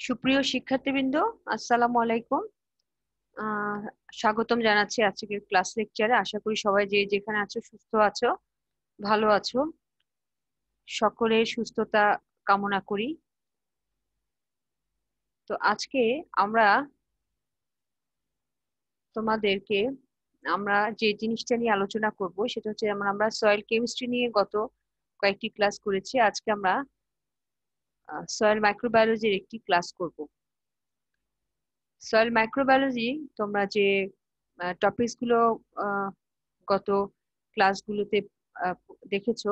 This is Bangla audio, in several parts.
সুপ্রিয় শিক্ষার্থীবৃন্দ, আসসালামু আলাইকুম। আহ স্বাগতম জানাচ্ছি আজকের ক্লাস লেকচারে। আশা করি সবাই যে যেখানে আছো সুস্থ আছো, ভালো আছো। সকলের সুস্থতা কামনা করি। তো আজকে আমরা তোমাদেরকে আমরা যে জিনিসটা নিয়ে আলোচনা করব সেটা হচ্ছে আমরা সয়েল কেমিস্ট্রি নিয়ে গত কয়েকটি ক্লাস করেছি। আজকে আমরা সয়েল মাইক্রোবায়োলজির একটি ক্লাস করব। সয়েল মাইক্রোবায়োলজি তোমরা যে টপিকস গুলো গত ক্লাসগুলোতে আহ, দেখেছো,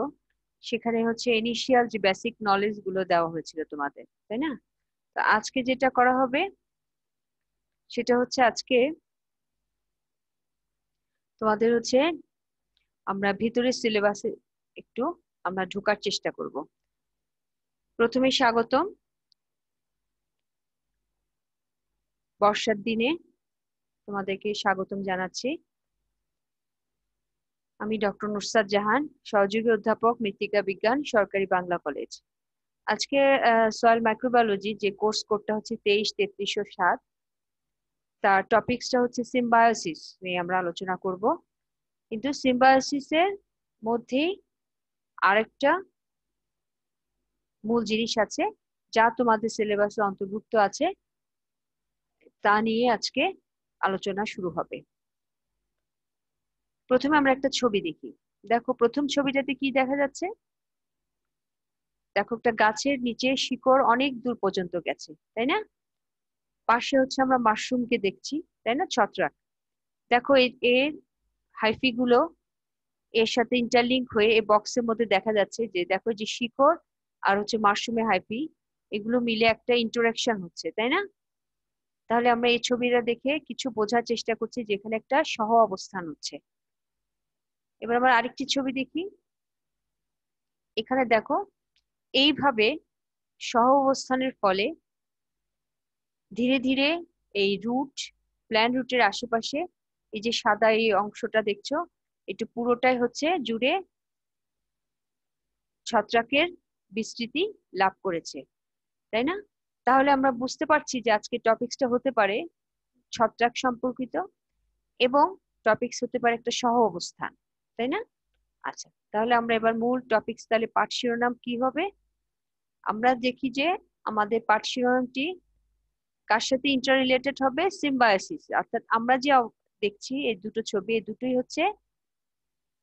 সেখানে হচ্ছে ইনিশিয়াল যে বেসিক নলেজ গুলো দেওয়া হয়েছিল তোমাদের, তাই না? তো আজকে যেটা করা হবে সেটা হচ্ছে আজকে তোমাদের হচ্ছে আমরা ভিতরের সিলেবাসে একটু আমরা ঢোকার চেষ্টা করব। প্রথমে স্বাগতম। বর্ষার দিনে তোমাদেরকে স্বাগতম জানাচ্ছি। আমি ডক্টর নুসরাত জাহান, সহযোগী অধ্যাপক, মৃত্তিকা বিজ্ঞান, সরকারি বাংলা কলেজ। আজকে সয়েল মাইক্রোবায়োলজি যে কোর্স কোডটা হচ্ছে 23-3307, তার টপিকসটা হচ্ছে সিম্বায়োসিস নিয়ে আমরা আলোচনা করব। কিন্তু সিম্বায়োসিসের মধ্যেই আরেকটা মূল জিনিস আছে যা তোমাদের সিলেবাসে অন্তর্ভুক্ত আছে, তা নিয়ে আজকে আলোচনা শুরু হবে। প্রথমে আমরা একটা ছবি দেখি। দেখো, প্রথম ছবিটাতে কি দেখা যাচ্ছে? দেখো, একটা গাছের নিচে শিকড় অনেক দূর পর্যন্ত গেছে, তাই না? পাশে হচ্ছে আমরা মাশরুমকে দেখছি, তাই না? ছত্রাক। দেখো এর হাইফি গুলো এর সাথে ইন্টারলিঙ্ক হয়ে এই বক্সের মধ্যে দেখা যাচ্ছে যে, দেখো যে শিকড় আর হচ্ছে মাশরুমের হাইফি, এগুলো মিলে একটা ইন্টারাকশন হচ্ছে, তাই না? তাহলে আমরা এই ছবিটা দেখে কিছু বোঝার চেষ্টা করছি যে এখানে একটা সহ অবস্থান হচ্ছে। এবার আমরা আরেকটি ছবি দেখি। এখানে দেখো, এইভাবে সহ অবস্থানের ফলে ধীরে ধীরে এই প্ল্যান্ট রুটের আশেপাশে এই যে সাদা এই অংশটা দেখছো, এটা পুরোটাই হচ্ছে জুড়ে ছত্রাকের বিস্তৃতি লাভ করেছে, তাই না? তাহলে আমরা বুঝতে পারছি যে আজকে টপিকসটা হতে পারে ছত্রাক সম্পর্কিত, এবং টপিকস হতে পারে একটা সহ অবস্থান, তাই না? আচ্ছা, তাহলে আমরা এবার মূল টপিকস, তাহলে পাঠ শিরোনাম কি হবে? আমরা দেখি যে আমাদের পাঠ শিরোনামটি কার সাথে ইন্টার রিলেটেড হবে? সিম্বায়োসিস। অর্থাৎ আমরা যে দেখছি এই দুটো ছবি, এই দুটোই হচ্ছে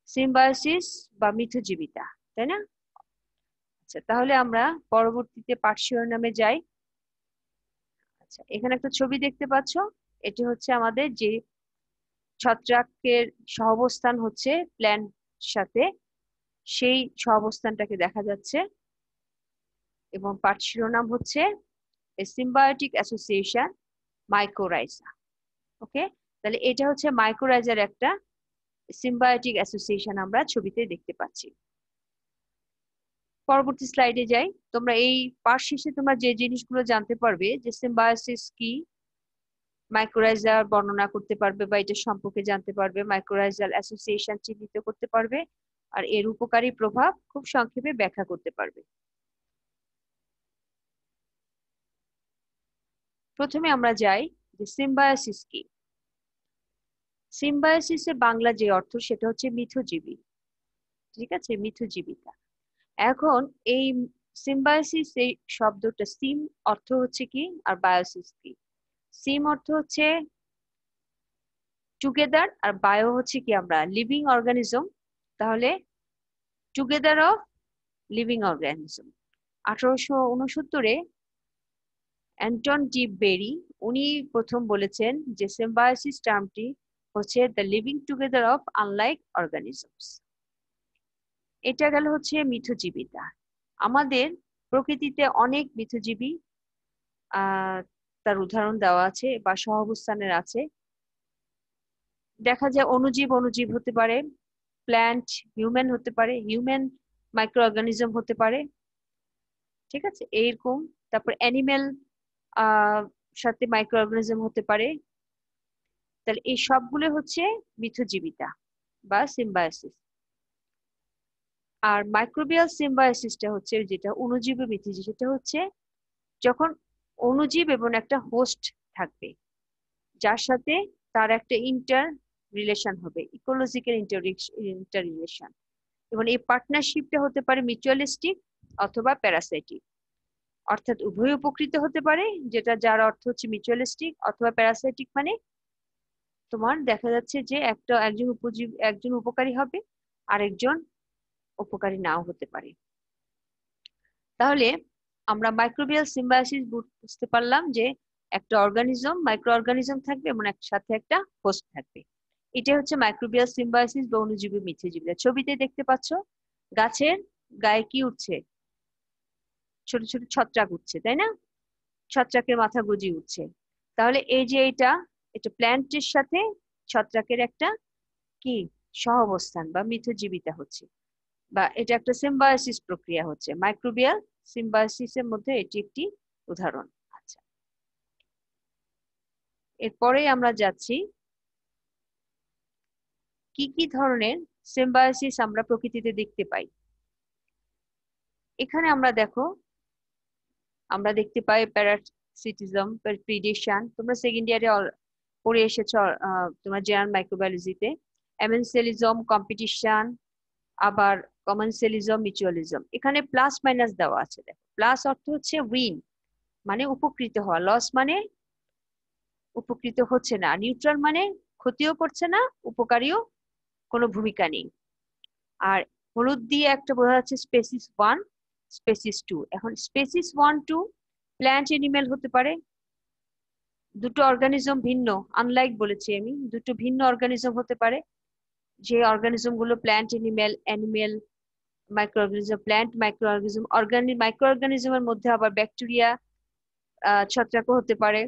সিম্বায়োসিস বা মিথজীবিতা, তাই না? আচ্ছা, তাহলে আমরা পরবর্তীতে পাঠ শিরোনামে যাই। আচ্ছা, এখানে একটা ছবি দেখতে পাচ্ছো। এটি হচ্ছে আমাদের যে ছত্রাকের সহাবস্থান হচ্ছে প্ল্যান্ট সাথে, সেই সহাবস্থানটাকে দেখা যাচ্ছে, এবং পাঠ শিরোনাম হচ্ছে এ সিম্বায়োটিক অ্যাসোসিয়েশন মাইক্রোরাইজা। ওকে, তাহলে এটা হচ্ছে মাইক্রোরাইজার একটা সিম্বায়োটিক অ্যাসোসিয়েশন আমরা ছবিতে দেখতে পাচ্ছি। পরবর্তী স্লাইডে যাই। তোমরা এই পাঠ শেষে তোমরা যে জিনিসগুলো জানতে পারবে, যে সিম্বায়োসিস কি, মাইক্রোরাইজার বর্ণনা করতে পারবে বা এটা সম্পর্কে জানতে পারবে, মাইক্রোরাইজাল অ্যাসোসিয়েশন চিহ্নিত করতে পারবে, আর এর উপকারী প্রভাব খুব সংক্ষেপে ব্যাখ্যা করতে পারবে। প্রথমে আমরা যাই যে সিম্বায়োসিস কি। সিম্বায়োসিসের বাংলা যে অর্থ সেটা হচ্ছে মিথজীবী। ঠিক আছে, মিথজীবিতা। এখন এই সিম্বায়োসিস, এই শব্দটা সিম অর্থ হচ্ছে কি, আর বায়োসিস কি? সিম অর্থ হচ্ছে টুগেদার, আর বায়ো হচ্ছে কি আমরা লিভিং অর্গানিজম। তাহলে টুগেদার অফ লিভিং অর্গানিজম। 1869-এ অ্যান্টন ডি বেরি, উনি প্রথম বলেছেন যে সিম্বায়োসিস টার্মটি হচ্ছে the living together of unlike organisms. এটা গেল হচ্ছে মিথজীবিতা। আমাদের প্রকৃতিতে অনেক মিথজীবী আহ তার উদাহরণ দেওয়া আছে বা সহাবস্থানের আছে। দেখা যায় অনুজীব অনুজীব হতে পারে, প্ল্যান্ট হিউম্যান হতে পারে, হিউম্যান মাইক্রো অর্গানিজম হতে পারে, ঠিক আছে, এইরকম। তারপর অ্যানিমেল সাথে মাইক্রো অর্গানিজম হতে পারে। তাহলে এই সবগুলো হচ্ছে মিথজীবিতা বা সিম্বায়োসিস। আর মাইক্রোবিয়াল সিম্বায়োসিসটা হচ্ছে যেটা অণুজীব মিথজীবী, সেটা হচ্ছে যখন অণুজীব এবং একটা হোস্ট থাকবে, যার সাথে তার একটা ইন্টার রিলেশন হবে, ইকোলজিক্যাল ইন্টার রিলেশন। এবং এই পার্টনারশিপটা হতে পারে মিউচুয়ালিস্টিক অথবা প্যারাসাইটিক, অর্থাৎ উভয় উপকৃত হতে পারে, যেটা যার অর্থ হচ্ছে মিউচুয়ালিস্টিক, অথবা প্যারাসাইটিক মানে তোমার দেখা যাচ্ছে যে একজন উপকারী হবে, আরেকজন উপকারী নাও হতে পারে। তাহলে আমরা মাইক্রোবিয়াল সিম্বায়োসিস বুঝতে পারলাম যে একটা অর্গানিজম, মাইক্রো অর্গানিজম থাকবে এবং সাথে একটা হোস্ট থাকবে। এটা হচ্ছে মাইক্রোবিয়াল সিম্বায়োসিস বা অণুজীবী মিথ্যজীবীরা। ছবিতে দেখতে পাচ্ছ গাছের গায়ে কি উঠছে, ছোট ছোট ছত্রাক উঠছে, তাই না? ছত্রাকের মাথা গজিয়ে উঠছে। তাহলে এই যে এটা প্ল্যান্টের সাথে ছত্রাকের একটা কি সহাবস্থান বা মিথ্যজীবিতা হচ্ছে, বা এটা একটা সিম্বায়োসিস প্রক্রিয়া হচ্ছে। মাইক্রোবিয়াল সিম্বায়োসিসের মধ্যে এটি একটি উদাহরণ। আচ্ছা, এরপরে আমরা যাচ্ছি কি কি ধরনের সিম্বায়োসিস আমরা প্রকৃতিতে দেখতে পাই। এখানে আমরা দেখতে পাই প্যারাসিটিজম, প্রিডেশন, তোমরা সেকেন্ড ইয়ারে পড়ে এসেছো তোমার জেনারেল মাইক্রোবায়োলজিতে। এমেনসেলিজম, কম্পিটিশন, আবার কমেনসেলিজম, মিউচুয়ালিজম। এখানে প্লাস মাইনাস দেওয়া আছে, দেখো প্লাস অর্থ হচ্ছে উইন মানে উপকৃত হওয়া, লস মানে উপকৃত হচ্ছে না, নিউট্রাল মানে ক্ষতিও করছে না, উপকারীও কোনো ভূমিকা নেই। আর হলুদ দিয়ে একটা বোঝা যাচ্ছে স্পেসিস 1, স্পেসিস 2। এখন স্পেসিস 1, 2 প্ল্যান্ট এনিম্যাল হতে পারে, দুটো অর্গানিজম ভিন্ন, আনলাইক বলেছি আমি, দুটো ভিন্ন অর্গানিজম হতে পারে। যে অর্গানিজম গুলো plant animal micro organism, plant micro organism, micro অর্গানিজমের মধ্যে আবার ব্যাকটেরিয়া ছত্রাকও হতে পারে,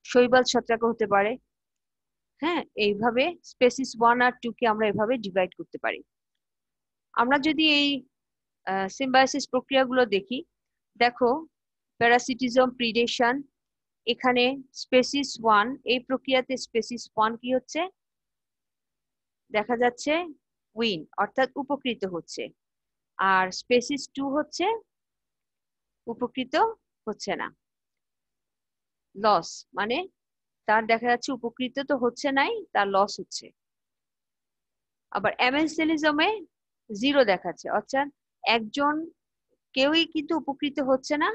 শৈবাল ছত্রাকও হতে পারে। হ্যাঁ, এইভাবে স্পেসিস 1 আর 2 কে আমরা এভাবে ডিভাইড করতে পারি। আমরা যদি এই সিম্বায়োসিস প্রক্রিয়াগুলো দেখি, দেখো প্যারাসিটিজম, প্রিডেশন, এখানে স্পেসিস 1, এই প্রক্রিয়াতে স্পেসিস 1 কি হচ্ছে দেখা যাচ্ছে উইন অর্থাৎ উপকৃত হচ্ছে, আর স্পেসিস 2 হচ্ছে উপকৃত হচ্ছে না, লস মানে তার দেখা যাচ্ছে উপকৃত তো হচ্ছে নাই, তার লস হচ্ছে। আবার এমেনসেলিজমে 0 দেখাচ্ছে, অর্থাৎ একজন কেউই কিন্তু উপকৃত হচ্ছে না,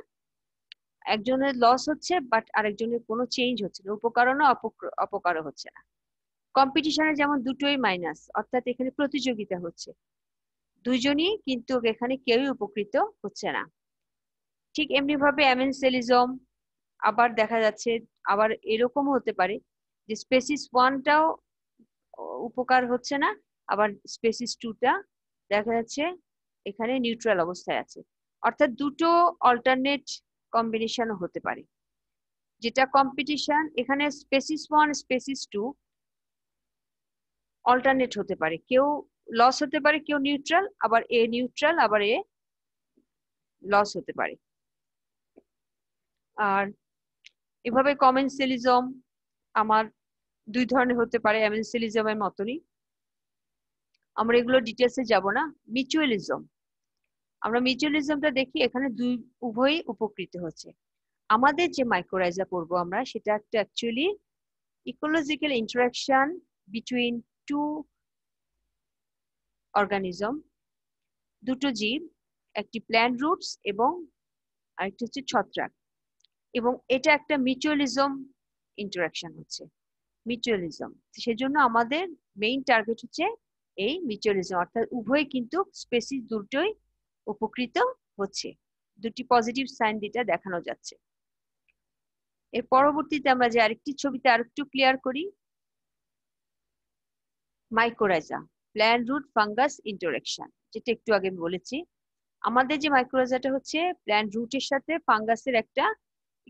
একজনের লস হচ্ছে বাট আরেকজনের কোনো চেঞ্জ হচ্ছে না, উপকারও না অপকারও হচ্ছে না। কম্পিটিশনে যেমন দুটোই মাইনাস, অর্থাৎ এখানে প্রতিযোগিতা হচ্ছে, দুইজনই কিন্তু এখানে কেউই উপকৃত হচ্ছে না। ঠিক এমনি ভাবে এমেনসেলিজম আবার দেখা যাচ্ছে, আবার এরকম হতে পারে যে স্পেসিস 1টাও উপকার হচ্ছে না, আবার স্পেসিস 2টা দেখা যাচ্ছে এখানে নিউট্রাল অবস্থায় আছে। অর্থাৎ দুটো অল্টারনেট কম্বিনেশনও হতে পারে। যেটা কম্পিটিশন, এখানে স্পেসিস 1 স্পেসিস 2 অল্টারনেট হতে পারে, কেউ লস হতে পারে, কেউ নিউট্রাল, আবার এ নিউট্রাল আবার এ লস হতে পারে। আর এভাবে কমেনসেলিজম আমার 2 ধরনের হতে পারে, এমেনসেলিজমের মতনই। আমরা এগুলো ডিটেলসে যাব না। মিউচুয়ালিজম, আমরা মিউচুয়ালিজমটা দেখি, এখানে উভয়ই উপকৃত হচ্ছে। আমাদের যে মাইক্রোরাইজা পড়বো আমরা, সেটা একটা actually ecological interaction between 2 organism, দুটো জীব, একটি প্ল্যান্ট রুটস এবং আরেকটি হচ্ছে ছত্রাক, এবং এটা একটা মিউচুয়ালিজম ইন্টারাকশন হচ্ছে, মিউচুয়ালিজম। সেজন্য আমাদের মেইন টার্গেট হচ্ছে এই মিউচুয়ালিজম, অর্থাৎ উভয় কিন্তু স্পেসিস দুটোই উপকৃত হচ্ছে, দুটি পজিটিভ সাইন যেটা দেখানো যাচ্ছে। এর পরবর্তীতে আমরা যে আরেকটি ছবিতে আরেকটু ক্লিয়ার করি, mycorrhiza, plant root fungus interaction, যেটা একটু আগে বলেছি। আমাদের যে মাইক্রোরাইজাটা হচ্ছে প্ল্যান্ট রুটের সাথে ফাঙ্গাসের একটা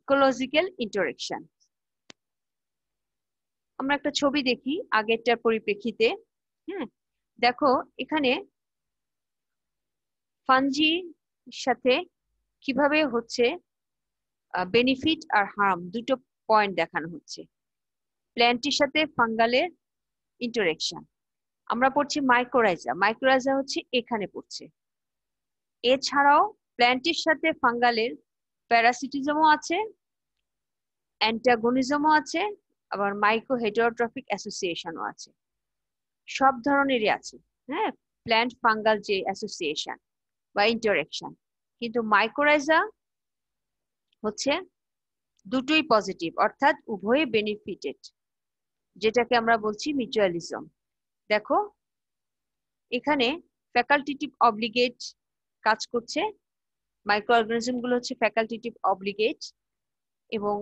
ইকোলজিক্যাল ইন্টারাকশন। আমরা একটা ছবি দেখি আগেরটার পরিপ্রেক্ষিতে। হ্যাঁ, দেখো এখানে ফাঞ্জি সাথে কিভাবে হচ্ছে বেনিফিট আর হার্ম দুটো পয়েন্ট দেখানো হচ্ছে। প্ল্যান্টের সাথে ফাঙ্গালের ইন্টারাকশন আমরা পড়ছি মাইক্রোরাইজা, মাইক্রোরাইজা হচ্ছে এখানে পড়ছে। এছাড়াও প্ল্যান্টের সাথে ফাঙ্গালের প্যারাসিটিজমও আছে, অ্যান্টাগনিজমও আছে, আবার মাইক্রো হেটারোট্রফিক অ্যাসোসিয়েশনও আছে। সব ধরনেরই আছে। হ্যাঁ, প্ল্যান্ট ফাঙ্গাল যে অ্যাসোসিয়েশন বা ইন্টারেকশন, কিন্তু মাইকোরাইজা হচ্ছে দুটোই পজিটিভ, অর্থাৎ উভয়ে বেনিফিটেড, যেটাকে আমরা বলছি মিউচুয়ালিজম। দেখো এখানে ফ্যাকাল্টেটিভ অব্লিগেট কাজ করছে, মাইক্রো অর্গানিজম গুলো হচ্ছে ফ্যাকাল্টেটিভ অব্লিগেট, এবং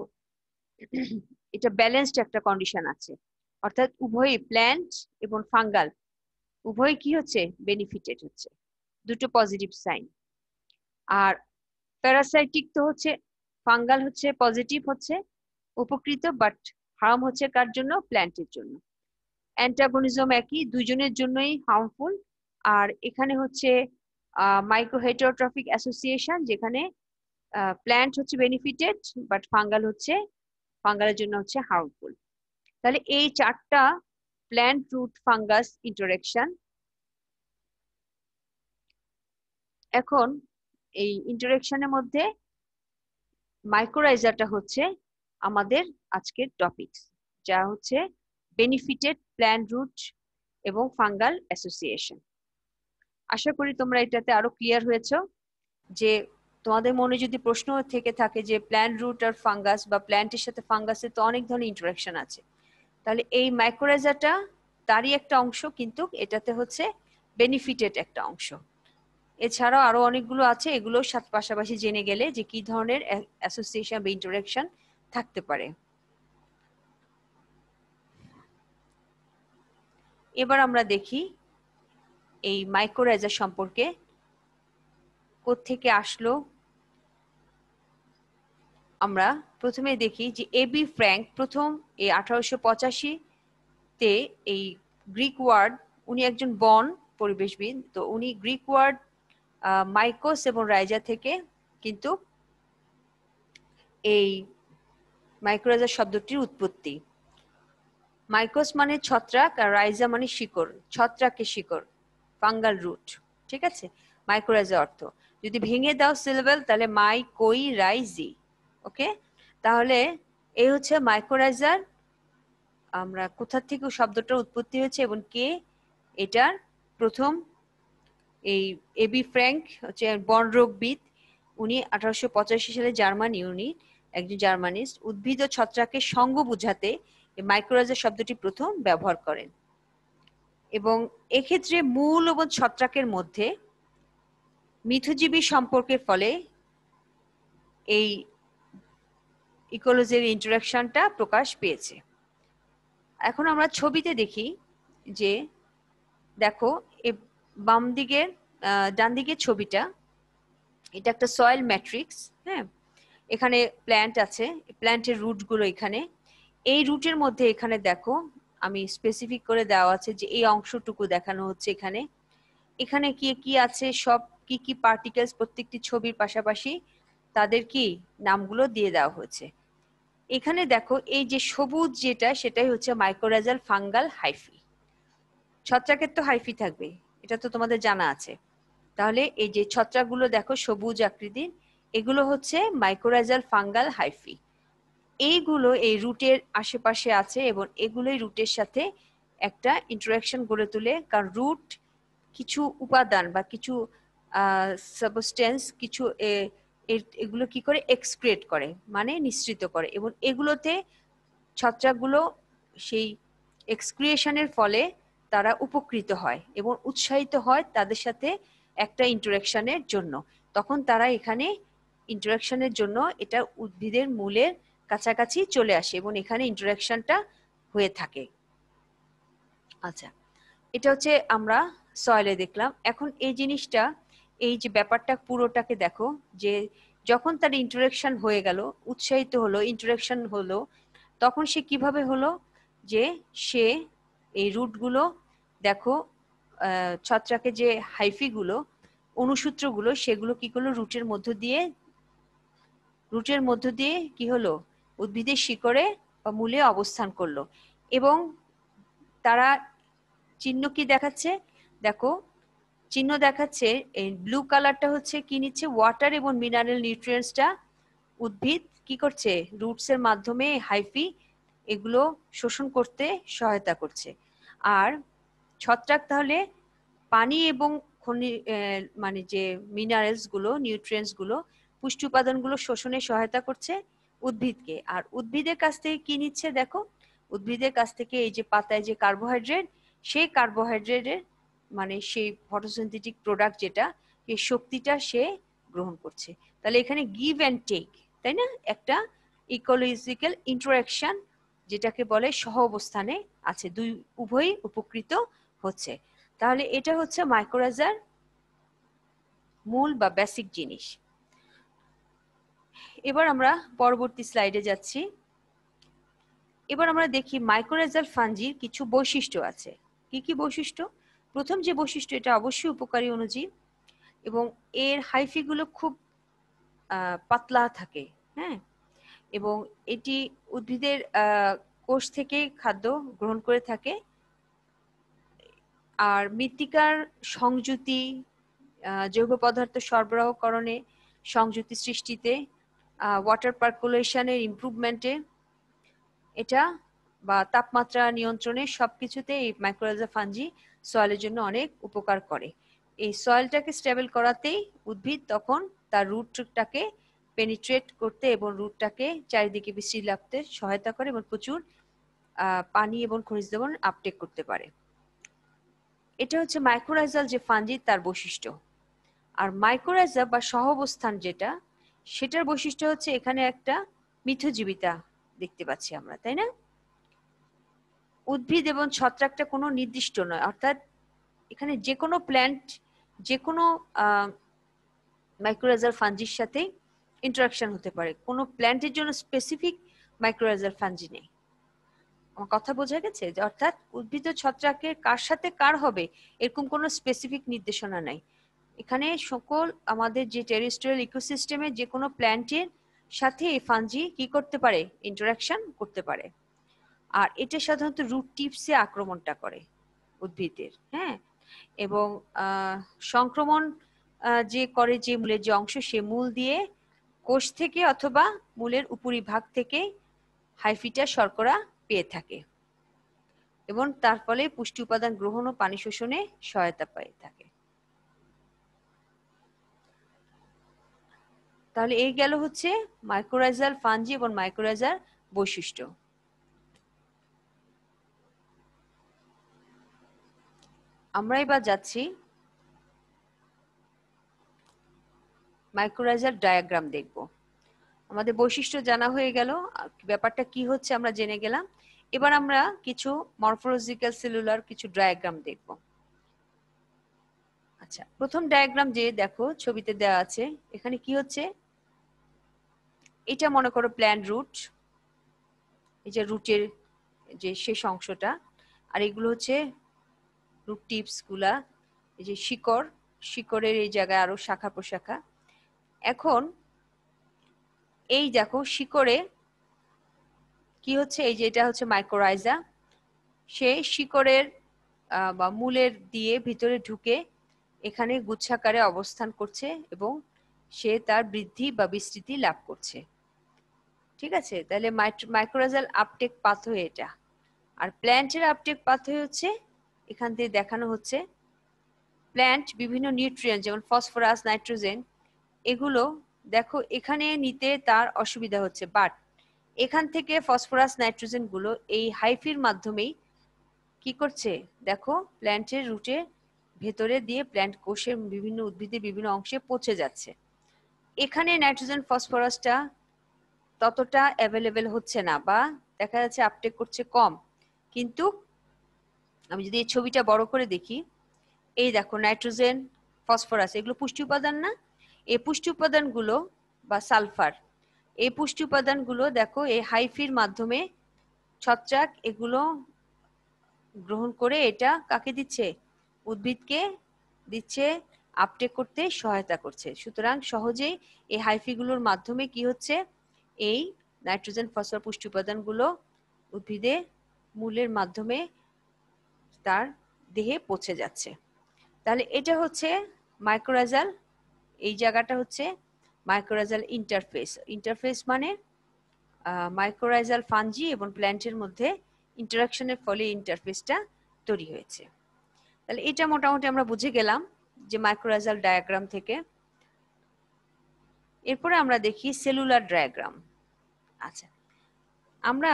এটা ব্যালেন্সড একটা কন্ডিশন আছে, অর্থাৎ উভয়ই প্ল্যান্ট এবং ফাঙ্গাল উভয় কি হচ্ছে বেনিফিটেড হচ্ছে, দুটো পজিটিভ সাইন। আর প্যারাসাইটিক তো হচ্ছে ফাঙ্গাল হচ্ছে পজিটিভ হচ্ছে উপকৃত, বাট হার্ম হচ্ছে কার জন্য, প্ল্যান্টের জন্য। অ্যান্টাগনিজম একই, দুইজনের জন্যই হার্মফুল। আর এখানে হচ্ছে মাইক্রো হেটারোট্রফিক অ্যাসোসিয়েশন, যেখানে প্ল্যান্ট হচ্ছে বেনিফিটেড বাট ফাঙ্গালের জন্য হচ্ছে হার্মফুল। তাহলে এই চারটা প্ল্যান্ট রুট ফাঙ্গাস ইন্টারেকশন। এখন এই ইন্টারেকশনের মধ্যে মাইক্রোরাইজারটা হচ্ছে আমাদের আজকের টপিক, যা হচ্ছে বেনিফিটেড প্ল্যান্ট রুট এবং ফাঙ্গাল অ্যাসোসিয়েশন। আশা করি তোমরা এটাতে আরো ক্লিয়ার হয়েছো। যে তোমাদের মনে যদি প্রশ্ন থেকে থাকে যে প্ল্যান্ট রুট আর ফাঙ্গাস বা প্ল্যান্টের সাথে ফাঙ্গাসের তো অনেক ধরনের ইন্টারাকশন আছে, তাহলে এই মাইক্রোরাইজারটা তারই একটা অংশ, কিন্তু এটাতে হচ্ছে বেনিফিটেড একটা অংশ। এছাড়াও আরো অনেকগুলো আছে, এগুলো সাথে পাশাপাশি জেনে গেলে যে কি ধরনের অ্যাসোসিয়েশন বা ইন্টারাকশন থাকতে পারে। এবার আমরা দেখি এই মাইক্রোরাইজার সম্পর্কে, কোত্থেকে আসলো। আমরা প্রথমে দেখি যে এবি ফ্র্যাঙ্ক প্রথম এই 1885-তে এই গ্রিক ওয়ার্ড, উনি একজন বন পরিবেশবিদ, তো উনি গ্রিক ওয়ার্ড মাইকোস এবং রাইজা থেকে কিন্তু এই মাইক্রোরাইজা শব্দটির উৎপত্তি। মাইকোস মানে ছত্রাক আর রাইজা মানে শিকড়, ছত্রাকের শিকড়, ফাঙ্গাল রুট। ঠিক আছে, মাইক্রোরাইজা অর্থ যদি ভেঙে দাও সিলেবেল, তাহলে মাই কই রাইজি। ওকে, তাহলে এই হচ্ছে মাইক্রোরাইজার, আমরা কোথা থেকে শব্দটার উৎপত্তি হয়েছে এবং কে এটার প্রথম। এই এবি ফ্র্যাঙ্ক হচ্ছে বনরোগবিদ, উনি 1885 সালে জার্মানি, উনি একজন জার্মানিস্ট, উদ্ভিদ ও ছত্রাকের সঙ্গ বুঝাতে মাইক্রোরাইজার শব্দটি প্রথম ব্যবহার করেন। এবং এক্ষেত্রে মূল এবং ছত্রাকের মধ্যে মিথজীবী সম্পর্কের ফলে এই ইকোলজির ইন্টারাকশনটা প্রকাশ পেয়েছে। এখন আমরা ছবিতে দেখি যে দেখো বাম দিকের ডান দিকের ছবিটা, এটা একটা সয়েল ম্যাট্রিক্স। হ্যাঁ, এখানে প্ল্যান্ট আছে, প্ল্যান্টের রুট গুলো এখানে, এই রুটের মধ্যে এখানে দেখো আমি স্পেসিফিক করে দেওয়া আছে যে এই অংশটুকু দেখানো হচ্ছে এখানে। এখানে কি কি আছে, সব কি কি পার্টিকেলস, প্রত্যেকটি ছবির পাশাপাশি তাদের কি নামগুলো দিয়ে দেওয়া হয়েছে। এখানে দেখো এই যে সবুজ যেটা, সেটাই হচ্ছে মাইক্রোরাইজাল ফাঙ্গাল হাইফি। ছত্রাকের তো হাইফি থাকবে, এটা তো তোমাদের জানা আছে। তাহলে এই যে ছত্রাকগুলো দেখো সবুজ আকৃতির, এগুলো হচ্ছে মাইক্রোরাইজাল ফাঙ্গাল হাইফি। এইগুলো এই রুটের আশেপাশে আছে এবং এগুলোই রুটের সাথে একটা ইন্টারাকশন গড়ে তোলে, কারণ রুট কিছু উপাদান বা কিছু সাবস্টেন্স, কিছু এগুলো কি করে এক্সক্রিয়েট করে, মানে নিঃসৃত করে, এবং এগুলোতে ছত্রাকগুলো সেই এক্সক্রিয়েশনের ফলে তারা উপকৃত হয় এবং উৎসাহিত হয় তাদের সাথে একটা ইন্টারাকশনের জন্য। তখন তারা এখানে ইন্টারাকশনের জন্য এটা উদ্ভিদের মূলের কাছাকাছি চলে আসে এবং এখানে ইন্টারাকশনটা হয়ে থাকে। আচ্ছা, এটা হচ্ছে আমরা সয়েলে দেখলাম। এখন এই জিনিসটা, এই যে ব্যাপারটা পুরোটাকে দেখো, যে যখন তার ইন্টারাকশন হয়ে গেল, উৎসাহিত হলো, ইন্টারাকশন হলো, তখন সে কিভাবে হলো, যে সে এই রুটগুলো দেখো, ছত্রাকের যে হাইফিগুলো, অনুসূত্রগুলো, সেগুলো কি করলো, রুটের মধ্য দিয়ে কি হলো, উদ্ভিদের শিকড়ে বা মূলে অবস্থান করলো। এবং তারা চিহ্ন কি দেখাচ্ছে, দেখো চিহ্ন দেখাচ্ছে, এই ব্লু কালারটা হচ্ছে কি নিচ্ছে, ওয়াটার এবং মিনারেল নিউট্রিয়েন্টসটা উদ্ভিদ কি করছে, রুটস এর মাধ্যমে হাইফি এগুলো শোষণ করতে সহায়তা করছে। আর ছত্রাক তাহলে পানি এবং মানে যে মিনারেলস গুলো, নিউট্রিয়েন্টস গুলো, পুষ্টি উপাদানগুলো শোষণে সহায়তা করছে উদ্ভিদকে। আর উদ্ভিদের কাছ থেকে কি নিচ্ছে দেখো, উদ্ভিদের কাছ থেকে এই যে পাতায় যে কার্বোহাইড্রেট, সেই কার্বোহাইড্রেটের মানে সেই ফটোসিনথেটিক প্রোডাক্ট যেটা, এই শক্তিটা সে গ্রহণ করছে। তাহলে এখানে গিভ অ্যান্ড টেক, তাই না, একটা ইকোলজিক্যাল ইন্টারাকশন যেটাকে বলে সহ অবস্থানে আছে, দুই উভয়ই উপকৃত হচ্ছে। তাহলে এটা হচ্ছে মাইক্রোরাইজার মূল বা বেসিক জিনিস। এবার আমরা পরবর্তী স্লাইডে যাচ্ছি। এবার আমরা দেখি মাইক্রোরাইজাল ফাঞ্জির কিছু বৈশিষ্ট্য আছে। কি কি বৈশিষ্ট্য? প্রথম যে বৈশিষ্ট্য, এটা অবশ্যই উপকারী অণুজীব এবং এর হাইফিগুলো খুব পাতলা থাকে, হ্যাঁ, এবং এটি উদ্ভিদের কোষ থেকে খাদ্য গ্রহণ করে থাকে। আর মৃত্তিকার সংযুতি, জৈব পদার্থ সরবরাহকরণে, সংযুতি সৃষ্টিতে, ওয়াটার পার্কুলেশনের ইমপ্রুভমেন্টে এটা, বা তাপমাত্রা নিয়ন্ত্রণে, সবকিছুতে এই মাইক্রোরাইজা ফাঞ্জি সয়েলের জন্য অনেক উপকার করে। এই সয়েলটাকে স্টেবল করাতেই উদ্ভিদ তখন তার রুটটাকে পেনিট্রেট করতে এবং রুটটাকে চারিদিকে বিস্তৃতি লাভতে সহায়তা করে এবং প্রচুর পানি এবং খনিজ লবণ আপটেক করতে পারে। এটা হচ্ছে মাইক্রোরাইজাল যে ফাঞ্জি তার বৈশিষ্ট্য। আর মাইক্রোরাইজা বা সহাবস্থান যেটা, সেটার বৈশিষ্ট্য হচ্ছে এখানে একটা মিথজীবিতা দেখতে পাচ্ছি আমরা, তাই না? উদ্ভিদ এবং ছত্রাকটা কোনো নির্দিষ্ট নয়, অর্থাৎ এখানে যে কোনো প্ল্যান্ট যে কোনো মাইক্রোরাইজাল ফাঞ্জির সাথে ইন্টারাকশন হতে পারে। কোনো প্ল্যান্টের জন্য স্পেসিফিক মাইক্রোরাইজাল ফাঞ্জি নেই। আমার কথা বোঝা গেছে? যে অর্থাৎ উদ্ভিদ ও ছত্রাকের কার সাথে কার হবে এরকম কোনো স্পেসিফিক নির্দেশনা নাই। এখানে সকল আমাদের যে টেরিস্ট্রিয়াল ইকোসিস্টেমে যে কোনো প্ল্যান্টের সাথে এই ফাঞ্জি কি করতে পারে, ইন্টারাকশন করতে পারে। আর এটা সাধারণত রুট টিপসে আক্রমণটা করে উদ্ভিদের, হ্যাঁ, এবং সংক্রমণ যে করে যে মূলের যে অংশ, সে মূল দিয়ে কোষ থেকে অথবা মূলের উপরিভাগ থেকে হাইফিটা শর্করা পেয়ে থাকে এবং তার ফলে পুষ্টি উপাদান গ্রহণ ও পানি শোষণে সহায়তা পেয়ে থাকে। তাহলে এই গেল হচ্ছে মাইক্রোরাইজাল ফাঞ্জি এবং মাইক্রোরাইজার বৈশিষ্ট্য। আমরা এবার যাচ্ছি মাইক্রোরাইজাল ডায়াগ্রাম দেখব। আমাদের বৈশিষ্ট্য জানা হয়ে গেল, ব্যাপারটা কি হচ্ছে আমরা জেনে গেলাম। এবার আমরা কিছু মরফোলজিক্যাল সেলুলার কিছু ডায়াগ্রাম দেখব। আচ্ছা, প্রথম ডায়াগ্রাম যে দেখো ছবিতে দেওয়া আছে, এখানে কি হচ্ছে, এটা মনে করো প্ল্যান্ট রুট, এই যে রুটের যে শেষ অংশটা, আর এগুলো হচ্ছে রুট টিপস গুলা, এই যে শিকড়, শিকড়ের এই জায়গায় আরো শাখা প্রশাখা। এখন এই দেখো শিকড়ে কি হচ্ছে, এই যে এটা হচ্ছে মাইক্রোরাইজা, সে শিকড়ের বা মূলের দিয়ে ভিতরে ঢুকে এখানে গুচ্ছাকারে অবস্থান করছে এবং সে তার বৃদ্ধি বা বিস্তৃতি লাভ করছে। ঠিক আছে, তাহলে মাইক্রোরাইজাল আপটেক পাথওয়ে এটা। আর প্ল্যান্টের আপটেক পাথওয়ে হচ্ছে এখান থেকে দেখানো হচ্ছে, প্ল্যান্ট বিভিন্ন নিউট্রিয়েন্ট যেমন ফসফরাস, নাইট্রোজেন, এগুলো দেখো এখানে নিতে তার অসুবিধা হচ্ছে, বাট এখান থেকে ফসফরাস নাইট্রোজেন গুলো এই হাইফির মাধ্যমেই কি করছে দেখো, প্ল্যান্টের রুটে ভেতরে দিয়ে প্ল্যান্ট কোষের বিভিন্ন উদ্ভিদের বিভিন্ন অংশে পৌঁছে যাচ্ছে। এখানে নাইট্রোজেন ফসফরাসটা ততটা অ্যাভেলেবেল হচ্ছে না বা দেখা যাচ্ছে আপটেক করছে কম। কিন্তু আমি যদি এই ছবিটা বড় করে দেখি, এই দেখো নাইট্রোজেন, ফসফরাস, এগুলো পুষ্টি উপাদান না? এই পুষ্টি উপাদানগুলো বা সালফার, এই পুষ্টি উপাদানগুলো দেখো এই হাইফির মাধ্যমে ছত্রাক এগুলো গ্রহণ করে এটা কাকে দিচ্ছে, উদ্ভিদকে দিচ্ছে, আপটেক করতে সহায়তা করছে। সুতরাং সহজেই এই হাইফিগুলোর মাধ্যমে কি হচ্ছে, এই নাইট্রোজেন ফসফরাস পুষ্টি উপাদানগুলো উদ্ভিদে মূলের মাধ্যমে তার দেহে পৌঁছে যাচ্ছে। তাহলে এটা হচ্ছে মাইক্রোরাইজাল, এই জায়গাটা হচ্ছে মাইক্রোরাইজাল ইন্টারফেস। ইন্টারফেস মানে মাইক্রোরাইজাল ফাঞ্জি এবং প্ল্যান্টের মধ্যে ইন্টারাকশনের ফলে ইন্টারফেসটা তৈরি হয়েছে। তাহলে এটা মোটামুটি আমরা বুঝে গেলাম যে মাইক্রোরাইজাল ডায়াগ্রাম থেকে। এরপরে আমরা দেখি সেলুলার ডায়াগ্রাম। আচ্ছা, আমরা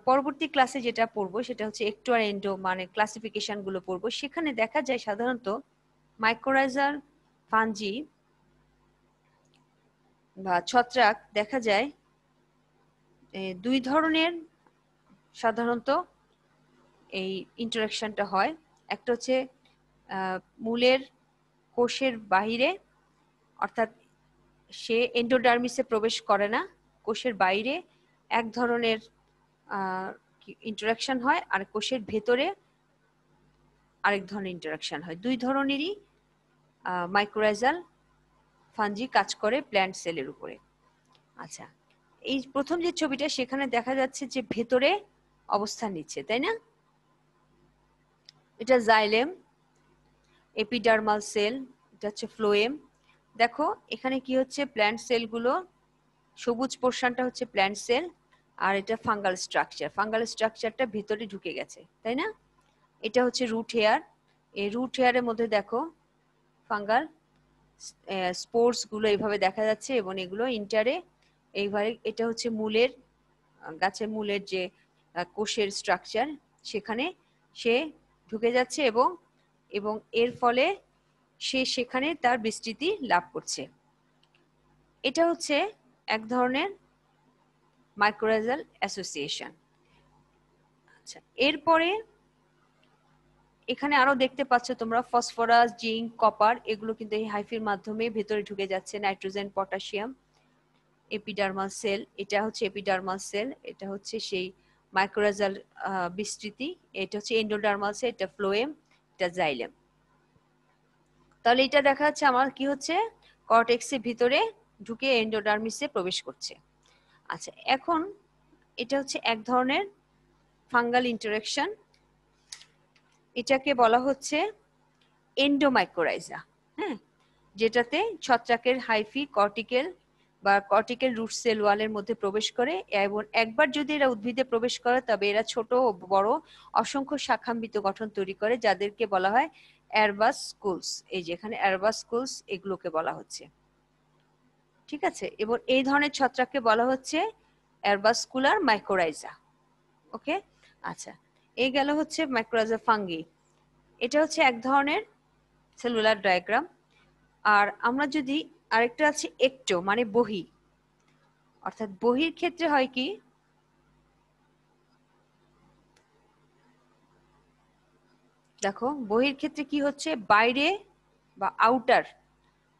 পরবর্তী ক্লাসে যেটা পড়বো সেটা হচ্ছে একটো আর এন্ডো মানে ক্লাসিফিকেশন গুলো পড়বো। সেখানে দেখা যায় সাধারণত মাইক্রোরাইজাল ফাঞ্জি বা ছত্রাক দেখা যায় দুই ধরনের সাধারণত এই ইন্টারাকশনটা হয়। একটা হচ্ছে মূলের কোষের বাহিরে, অর্থাৎ সে এন্ডোডার্মিসে প্রবেশ করে না, কোষের বাইরে এক ধরনের ইন্টারাকশন হয়, আর কোষের ভেতরে আরেক ধরনের ইন্টারাকশন হয়। দুই ধরনেরই মাইক্রোরাইজাল ফাঞ্জি কাজ করে প্ল্যান্ট সেলের উপরে। আচ্ছা, এই প্রথম যে ছবিটা সেখানে দেখা যাচ্ছে যে ভেতরে অবস্থান নিচ্ছে, তাই না? এটা জাইলেম, এপিডার্মাল সেল, এটা হচ্ছে ফ্লোয়েম। দেখো এখানে কি হচ্ছে, প্ল্যান্ট সেলগুলো সবুজ পোর্শনটা হচ্ছে প্ল্যান্ট সেল, আর এটা ফাঙ্গাল স্ট্রাকচার। ফাঙ্গাল স্ট্রাকচারটা ভেতরে ঢুকে গেছে, তাই না? এটা হচ্ছে রুট হেয়ার। এই রুট হেয়ারের মধ্যে দেখো ফাঙ্গাল স্পোর্স গুলো এইভাবে দেখা যাচ্ছে, এবং এগুলো ইন্টারে এইভাবে। এটা হচ্ছে মূলের, গাছের মূলের যে কোষের স্ট্রাকচার, সেখানে সে ঢুকে যাচ্ছে এবং এবং এর ফলে সে সেখানে তার বিস্তৃতি লাভ করছে। এটা হচ্ছে এক ধরনের মাইক্রোরাইজাল অ্যাসোসিয়েশন। আচ্ছা, এরপরে এখানে আরো দেখতে পাচ্ছ তোমরা ফসফরাস, জিঙ্ক, কপার, এগুলো কিন্তু এই হাইফির মাধ্যমে ভেতরে ঢুকে যাচ্ছে। Nitrogen, potassium. এপিডার্মাল সেল, এটা হচ্ছে এপিডার্মাল সেল, এটা হচ্ছে সেই মাইক্রোরাইজাল বিস্তৃতি। এটা হচ্ছে এন্ডোডার্মাল সেল, এটা ফ্লোয়েম, এটা জাইলেম। তাহলে এটা দেখা যাচ্ছে আমার কি হচ্ছে, কর্টেক্সের ভিতরে ঢুকে এন্ডোডার্মিসে প্রবেশ করছে। আচ্ছা, এখন এটা হচ্ছে এক ধরনের ফাঙ্গাল ইন্টারাকশন, এটাকে বলা হচ্ছে এন্ডোমাইক্রোরাইজা। হ্যাঁ, যেটাতে ছত্রাকের হাইফি কর্টিকেল বা কর্টিকেল রুট সেল ওয়ালের মধ্যে প্রবেশ করে, এবং একবার যদি এরা উদ্ভিদে প্রবেশ করে তবে এরা ছোট ও বড় অসংখ্য শাখান্বিত গঠন তৈরি করে, যাদেরকে বলা হয় অ্যারবাস্কুলস। এই যে এখানে অ্যারবাস্কুলস, এগুলোকে বলা হচ্ছে, ঠিক আছে? এবং এই ধরনের ছত্রাককে বলা হচ্ছে অ্যারবাস্কুলার মাইক্রোরাইজা। ওকে, আচ্ছা, এই গেল হচ্ছে মাইক্রোরাইজা ফাঙ্গি। এটা হচ্ছে এক ধরনের সেলুলার ডায়াগ্রাম। আর আমরা যদি আরেকটা আছে একটো মানে বহি, অর্থাৎ বহির ক্ষেত্রে হয় কি, দেখো বহির ক্ষেত্রে কি হচ্ছে, বাইরে বা আউটার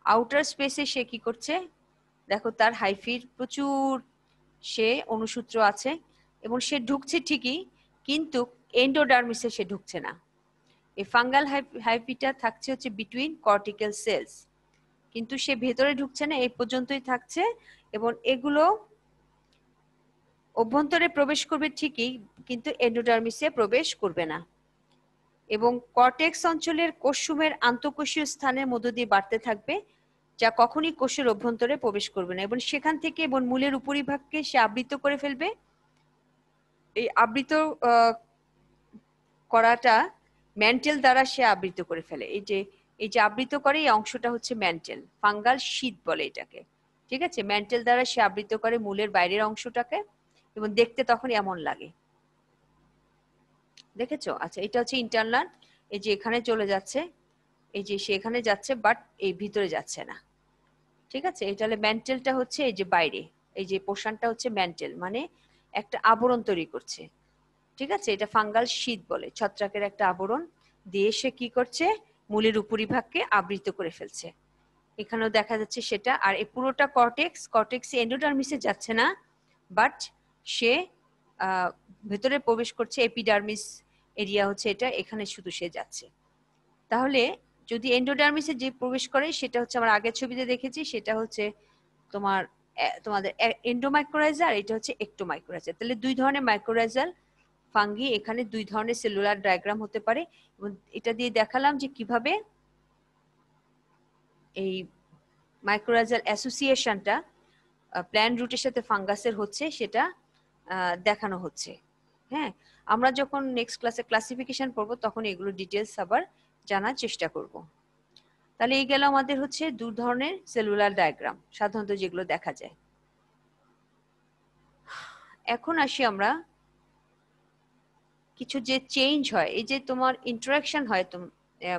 আউটার স্পেসে সে কি করছে, দেখো তার হাইফির প্রচুর সে অনুসূত্র আছে এবং সে ঢুকছে ঠিকই, কিন্তু এন্ডোডার্মিসে সে ঢুকছে না। এই ফাঙ্গাল হাইফিটা থাকছে হচ্ছে বিটুইন কর্টিক্যাল সেলস, কিন্তু সে ভেতরে ঢুকছে না, এই পর্যন্তই থাকছে। এবং এগুলো অভ্যন্তরে প্রবেশ করবে ঠিকই, কিন্তু এন্ডোডার্মিসে প্রবেশ করবে না, এবং কর্টেক্স অঞ্চলের কোষসমূহের আন্তঃকোষীয় স্থানের মধ্য দিয়ে বাড়তে থাকবে, যা কখনই কোষের অভ্যন্তরে প্রবেশ করবে না, এবং সেখান থেকে এবং মূলের উপরিভাগকে সে আবৃত করে ফেলবে। এই আবৃত করাটা ম্যান্টেল দ্বারা সে আবৃত করে ফেলে। এই যে আবৃত করে, এই অংশটা হচ্ছে ম্যান্টেল, ফাঙ্গাল শীট বলে এটাকে, ঠিক আছে? ম্যান্টেল দ্বারা সে আবৃত করে মূলের বাইরের অংশটাকে, এবং দেখতে তখন এমন লাগে, দেখেছো? আচ্ছা, এটা হচ্ছে ইন্টারনাল, এই যে এখানে চলে যাচ্ছে, এই যে সে এখানে যাচ্ছে, বাট এই ভিতরে যাচ্ছে না, ঠিক আছে? এটা হলে ম্যান্টেলটা হচ্ছে এই যে বাইরে, এই যে পোর্শনটা হচ্ছে ম্যান্টেল, মানে একটা আবরণ তৈরি করছে, ঠিক আছে? এটা ফাঙ্গাল শীট বলে, ছত্রাকের একটা আবরণ দিয়ে সে কি করছে, মূলের উপরিভাগকে আবৃত করে ফেলছে। এখানেও দেখা যাচ্ছে সেটা। আর এই পুরোটা কর্টেক্স এন্ডোডার্মিসে যাচ্ছে না, বাট সে ভেতরে প্রবেশ করছে, এপিডার্মিস এরিয়া হচ্ছে এটা, এখানে শুধু সে যাচ্ছে। তাহলে যদি এন্ডোডার্মিসে যে প্রবেশ করে, সেটা হচ্ছে আমরা আগের ছবিতে দেখেছি, সেটা হচ্ছে তোমাদের এন্ডোমাইক্রোরাইজার, এটা হচ্ছে একটোমাইক্রোরাইজার। তাহলে দুই ধরনের মাইক্রোরাইজাল ফাঙ্গি, এখানে দুই ধরনের সেলুলার ডায়াগ্রাম হতে পারে, এবং এটা দিয়ে দেখালাম যে কিভাবে এই মাইক্রোরাইজাল অ্যাসোসিয়েশনটা প্ল্যান্ট রুটের সাথে ফাঙ্গাসের হচ্ছে সেটা দেখানো হচ্ছে। হ্যাঁ, আমরা যখন নেক্সট ক্লাসে ক্লাসিফিকেশন পড়বো তখন এগুলো ডিটেলস আবার জানার চেষ্টা করব। তাহলে এই গেল আমাদের হচ্ছে দু ধরনের সেলুলার ডায়াগ্রাম সাধারণত যেগুলো দেখা যায়। এখন আসি আমরা কিছু যে চেঞ্জ হয়, এই যে তোমার ইন্টারাকশন হয়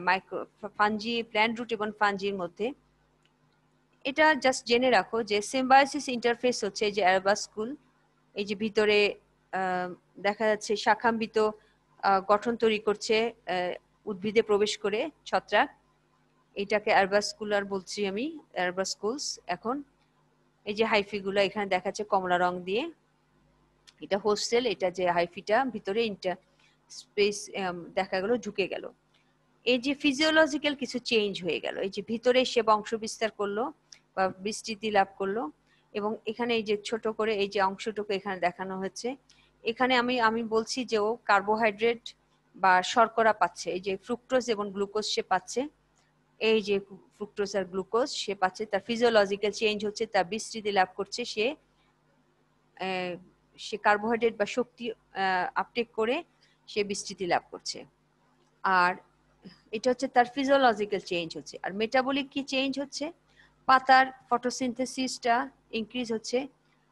মাইক্রো ফাঞ্জি, প্ল্যান্ট রুট এবং ফাঞ্জির মধ্যে, এটা জাস্ট জেনে রাখো যে সিম্বায়োসিস ইন্টারফেস হচ্ছে এই যে অ্যারবাস্কুল, এই যে ভিতরে দেখা যাচ্ছে শাখাম্বিত গঠন তৈরি করছে উদ্ভিদে প্রবেশ করে ছত্রাক, এটাকে অ্যারবাস্কুলার বলছি আমি, অ্যারবাস্কুলস। এখন এই যে হাইফিগুলো এখানে দেখাচ্ছে কমলা রং দিয়ে, এটা হোস্ট সেল, এটা যে হাইফিটা ভিতরে ইন্টার স্পেস দেখা গেল ঢুকে গেল। এই যে ফিজিওলজিক্যাল কিছু চেঞ্জ হয়ে গেল, এই যে ভিতরে সে বংশ বিস্তার করলো বা বিস্তৃতি লাভ করলো, এবং এখানে এই যে ছোট করে এই যে অংশটুকু এখানে দেখানো হচ্ছে, এখানে আমি বলছি যে ও কার্বোহাইড্রেট বা শর্করা পাচ্ছে, এই যে ফ্রুক্টোজ এবং গ্লুকোজ সে পাচ্ছে, এই যে ফ্রুক্টোজ আর গ্লুকোজ সে পাচ্ছে, তার ফিজিওলজিক্যাল চেঞ্জ হচ্ছে, তার বিস্তৃতি লাভ করছে, সে কার্বোহাইড্রেট বা শক্তি আপটেক করে সে বিস্তৃতি লাভ করছে। আর এটা হচ্ছে তার ফিজিওলজিক্যাল চেঞ্জ হচ্ছে। আর মেটাবলিক কি চেঞ্জ হচ্ছে, পাতার ফটোসিনথেসিসটা ইনক্রিজ হচ্ছে,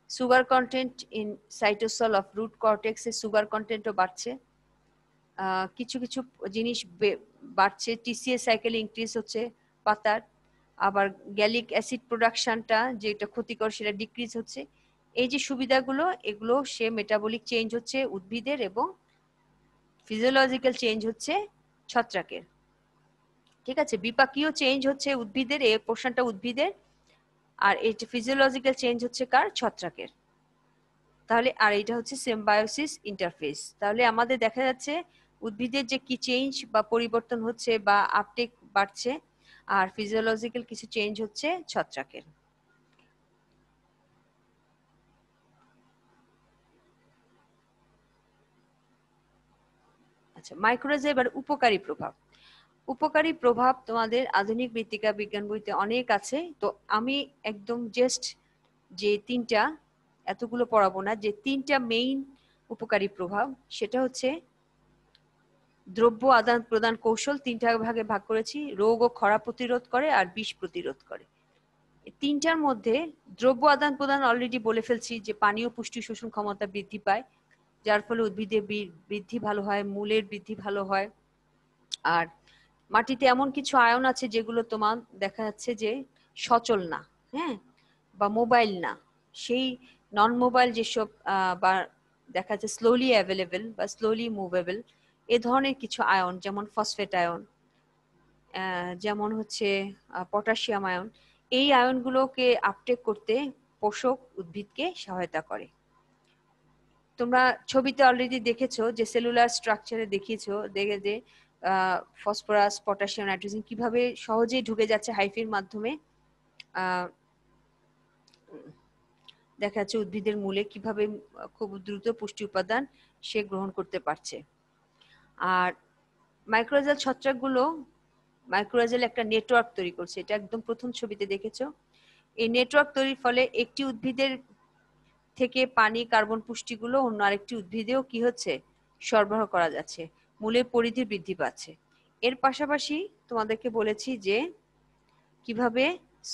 sugar content in cytosol of root কর্টেক্সে সুগার কন্টেন্টও বাড়ছে, কিছু কিছু জিনিস বাড়ছে, টিসিএ সাইকেল ইনক্রিজ হচ্ছে পাতার, আবার গ্যালিক অ্যাসিড প্রোডাকশনটা যেটা ক্ষতিকর সেটা ডিক্রিজ হচ্ছে। এই যে সুবিধাগুলো, এগুলো সে মেটাবলিক চেঞ্জ হচ্ছে উদ্ভিদের এবং ফিজিওলজিক্যাল চেঞ্জ হচ্ছে ছত্রাকের। ঠিক আছে, বিপাকীয় চেঞ্জ হচ্ছে উদ্ভিদের, এই পোর্শনটা উদ্ভিদের, আর এই ফিজিওলজিক্যাল চেঞ্জ হচ্ছে কার, ছত্রাকের। তাহলে আর এটা হচ্ছে সিম্বায়োসিস ইন্টারফেস। তাহলে আমাদের দেখা যাচ্ছে উদ্ভিদের যে কি চেঞ্জ বা পরিবর্তন হচ্ছে বা আপটেক বাড়ছে, আর ফিজিওলজিক্যাল কিছু চেঞ্জ হচ্ছে ছত্রাকের। আচ্ছা, মাইক্রোরাইজা এবার উপকারী প্রভাব। উপকারী প্রভাব তোমাদের আধুনিক মৃত্তিকা বিজ্ঞান বইতে অনেক আছে, তো আমি একদম জাস্ট যে তিনটা, এতগুলো পড়াবো না, যে তিনটা মেইন উপকারী প্রভাব সেটা হচ্ছে দ্রব্য আদান প্রদান কৌশল, তিনটা ভাগে ভাগ করেছি, রোগ ও খরা প্রতিরোধ করে আর বিষ প্রতিরোধ করে। তিনটার মধ্যে দ্রব্য আদান প্রদান অলরেডি বলে ফেলছি যে পানীয় পুষ্টি শোষণ ক্ষমতা বৃদ্ধি পায়, যার ফলে উদ্ভিদের বৃদ্ধি ভালো হয়, মূলের বৃদ্ধি ভালো হয়। আর মাটিতে এমন কিছু আয়ন আছে যেগুলো তোমার দেখা যাচ্ছে যে সচল না, হ্যাঁ, বা মোবাইল না, সেই নন মোবাইল যেসব বা দেখা যাচ্ছে স্লোলি অ্যাভেলেবেল বা স্লোলি মুভেবল, এ ধরনের কিছু আয়ন, যেমন ফসফেট আয়ন, যেমন হচ্ছে পটাশিয়াম আয়ন, এই আয়নগুলোকে আপটেক করতে পোষক উদ্ভিদকে সহায়তা করে। তোমরা ছবিতে অলরেডি দেখেছো যে সেলুলার স্ট্রাকচারে দেখিয়েছো, দেখে যে ফসফরাস, পটাশিয়াম, নাইট্রোজেন কিভাবে সহজেই ঢুকে যাচ্ছে হাইফির মাধ্যমে, দেখা যাচ্ছে উদ্ভিদের মূলে কিভাবে খুব দ্রুত পুষ্টি উপাদান সে গ্রহণ করতে পারছে। আর মাইক্রোরাইজাল ছত্রাকগুলো, মাইক্রোরাইজাল একটা নেটওয়ার্ক তৈরি করছে, এটা একদম প্রথম ছবিতে দেখেছো। এই নেটওয়ার্ক তৈরির ফলে একটি উদ্ভিদের থেকে পানি, কার্বন পুষ্টিগুলো অন্য আরেকটি উদ্ভিদেও কি হচ্ছে, সরবরাহ করা যাচ্ছে, মূলের পরিধি বৃদ্ধি পাচ্ছে। এর পাশাপাশি তোমাদেরকে বলেছি যে কিভাবে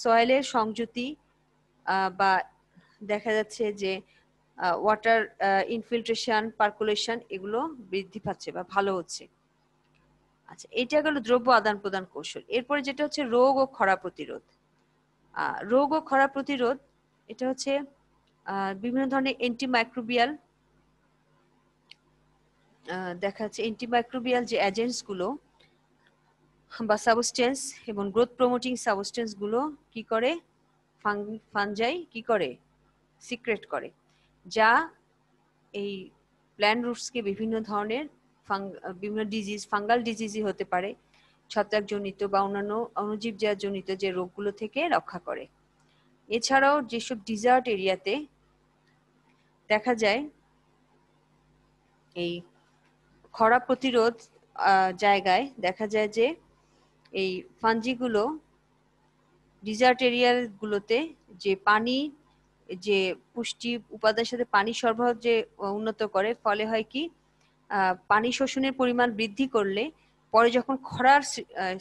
সয়েলের সংযুতি বা দেখা যাচ্ছে যে ওয়াটার ইনফিল্ট্রেশন, পার্কুলেশন, এগুলো বৃদ্ধি পাচ্ছে বা ভালো হচ্ছে। আচ্ছা, এটা গেল দ্রব্য আদান প্রদান কৌশল। এরপরে যেটা হচ্ছে রোগ ও খরা প্রতিরোধ। রোগ ও খরা প্রতিরোধ, এটা হচ্ছে বিভিন্ন ধরনের অ্যান্টিমাইক্রোবিয়াল, দেখা যাচ্ছে অ্যান্টিমাইক্রোবিয়াল যে এজেন্টস গুলো বা সাবস্টেন্স এবং গ্রোথ প্রমোটিং সাবস্টেন্স গুলো কি করে, ফানজাই কি করে, সিক্রেট করে, যা এই প্ল্যান্ট রুটসকে বিভিন্ন ধরনের বিভিন্ন ডিজিজ, ফাঙ্গাল ডিজিজই হতে পারে, ছত্রাকজনিত বা অন্যান্য অণুজীবজনিত যে রোগগুলো থেকে রক্ষা করে। এছাড়াও যেসব ডিজার্ট এরিয়াতে দেখা যায় এই খরা প্রতিরোধ জায়গায় দেখা যায় যে এই ফাঞ্জিগুলো ডিজার্ট এরিয়া গুলোতে যে পানি, যে পুষ্টি উপাদানের সাথে পানি সরবরাহ যে উন্নত করে, ফলে হয় কি পানি শোষণের পরিমাণ বৃদ্ধি করলে পরে যখন খরার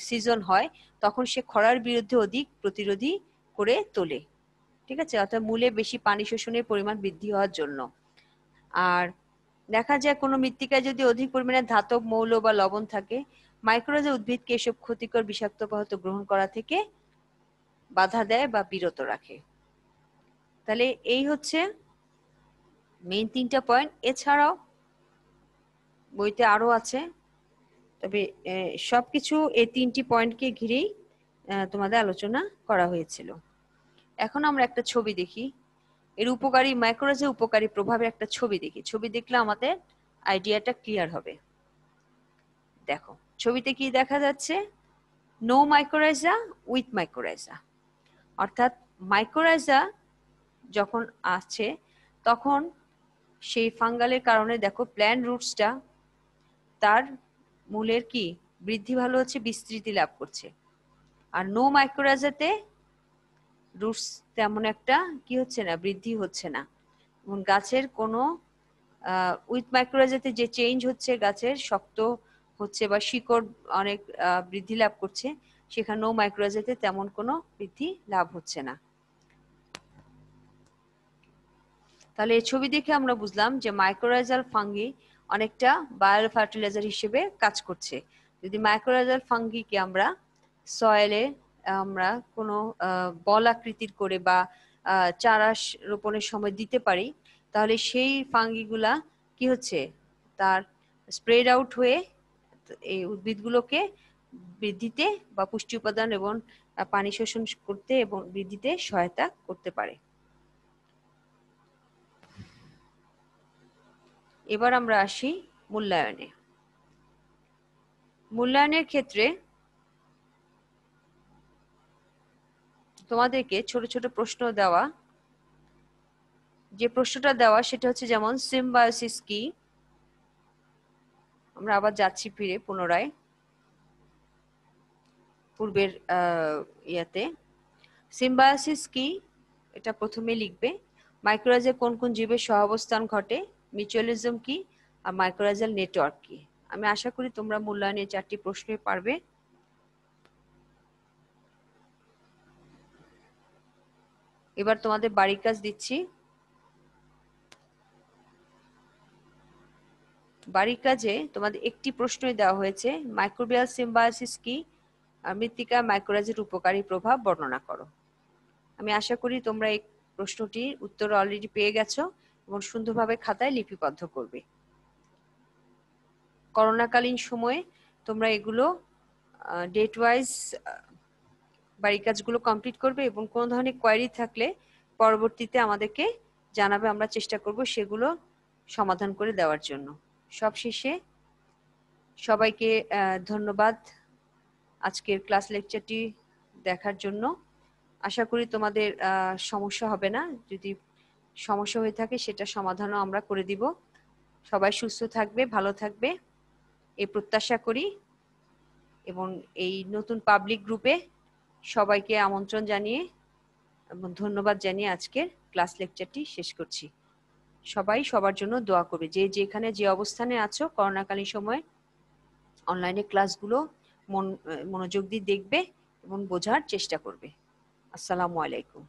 সিজন হয় তখন সে খরার বিরুদ্ধে অধিক প্রতিরোধী করে তোলে। ঠিক আছে, অর্থাৎ মূলে বেশি পানি শোষণের পরিমাণ বৃদ্ধি হওয়ার জন্য। আর দেখা যায় কোনো মৃত্তিকায় যদি অধিক পরিমাণে ধাতব মৌল বা লবণ থাকে, মাইক্রোরাইজা উদ্ভিদকে এসব ক্ষতিকর বিষাক্ত পদার্থ গ্রহণ করা থেকে বাধা দেয় বা বিরত রাখে। তাহলে এই হচ্ছে মেইন 3টা পয়েন্ট। এছাড়াও বইতে আরো আছে, তবে সবকিছু এই 3টি পয়েন্টকে ঘিরেই তোমাদের আলোচনা করা হয়েছিল। এখন আমরা একটা ছবি দেখি, এর উপকারী মাইক্রোরাইজার উপকারী প্রভাবের একটা ছবি দেখি। ছবি দেখলে আমাদের আইডিয়াটা ক্লিয়ার হবে। দেখো ছবিতে কি দেখা যাচ্ছে, নো মাইক্রোরাইজা উইথ মাইক্রোরাইজা। অর্থাৎ মাইক্রোরাইজা যখন আছে তখন সেই ফাঙ্গালের কারণে দেখো প্ল্যান্ট রুটসটা তার মূলের কি বৃদ্ধি ভালো হচ্ছে, বিস্তৃতি লাভ করছে। আর নো মাইক্রোরাইজাতে রুটস তেমন একটা কি হচ্ছে না, বৃদ্ধি হচ্ছে না। এবং গাছের কোনো উইথ মাইক্রোরাইজাতে যে চেঞ্জ হচ্ছে, গাছের শক্ত হচ্ছে বা শিকড় অনেক বৃদ্ধি লাভ করছে, সেখানে নো মাইক্রোরাইজাতে তেমন কোনো বৃদ্ধি লাভ হচ্ছে না। তাহলে এই ছবি দেখে আমরা বুঝলাম যে মাইক্রোরাইজাল ফাঙ্গি অনেকটা বায়ো ফার্টিলাইজার হিসেবে কাজ করছে। যদি মাইক্রোরাইজাল ফাঙ্গিকে আমরা সয়েলে আমরা কোনো বল আকৃতির করে বা চারা রোপণের সময় দিতে পারি, তাহলে সেই ফাঙ্গিগুলা কি হচ্ছে, তার স্প্রেড আউট হয়ে এই উদ্ভিদগুলোকে বৃদ্ধিতে বা পুষ্টি উপাদান এবং পানি শোষণ করতে এবং বৃদ্ধিতে সহায়তা করতে পারে। এবার আমরা আসি মূল্যায়নে। মূল্যায়নের ক্ষেত্রে তোমাদেরকে ছোট ছোট প্রশ্ন দেওয়া, যে প্রশ্নটা দেওয়া সেটা হচ্ছে যেমন সিম্বায়োসিস কি। আমরা আবার যাচ্ছি ফিরে পুনরায় পূর্বের ইয়াতে। সিম্বায়োসিস কি এটা প্রথমে লিখবে। মাইক্রোরাইজার কোন কোন জীবের সহাবস্থান ঘটে, মিউচুয়ালিজম কি, আর মাইক্রোরাইজাল নেটওয়ার্ক কি। আমি আশা করি তোমরা মূল্যায়নের 4টি প্রশ্নে পারবে। এবার তোমাদের বাড়ির কাজ দিচ্ছি। বাড়ির কাজে তোমাদের একটি প্রশ্নই দেওয়া হয়েছে, মাইক্রোবিয়াল সিম্বায়োসিস কি, আর মৃত্তিকা মাইক্রোরাইজার উপকারী প্রভাব বর্ণনা করো। আমি আশা করি তোমরা এই প্রশ্নটির উত্তর অলরেডি পেয়ে গেছো এবং সুন্দরভাবে খাতায় লিপিবদ্ধ করবে। করোনাকালীন সময়ে তোমরা এগুলো ডেট ওয়াইজ বাড়ির কাজগুলো কমপ্লিট করবে এবং কোনো ধরনের কোয়েরি থাকলে পরবর্তীতে আমাদেরকে জানাবে, আমরা চেষ্টা করব সেগুলো সমাধান করে দেওয়ার জন্য। সবশেষে সবাইকে ধন্যবাদ আজকের ক্লাস লেকচারটি দেখার জন্য। আশা করি তোমাদের সমস্যা হবে না, যদি সমস্যা হয়ে থাকে সেটা সমাধানও আমরা করে দিব। সবাই সুস্থ থাকবে, ভালো থাকবে এই প্রত্যাশা করি এবং এই নতুন পাবলিক গ্রুপে সবাইকে আমন্ত্রণ জানিয়ে এবং ধন্যবাদ জানিয়ে আজকের ক্লাস লেকচারটি শেষ করছি। সবাই সবার জন্য দোয়া করবে, যে যেখানে যে অবস্থানে আছো করোনাকালীন সময়ে অনলাইনে ক্লাসগুলো মনোযোগ দিয়ে দেখবে এবং বোঝার চেষ্টা করবে। আসসালামু আলাইকুম।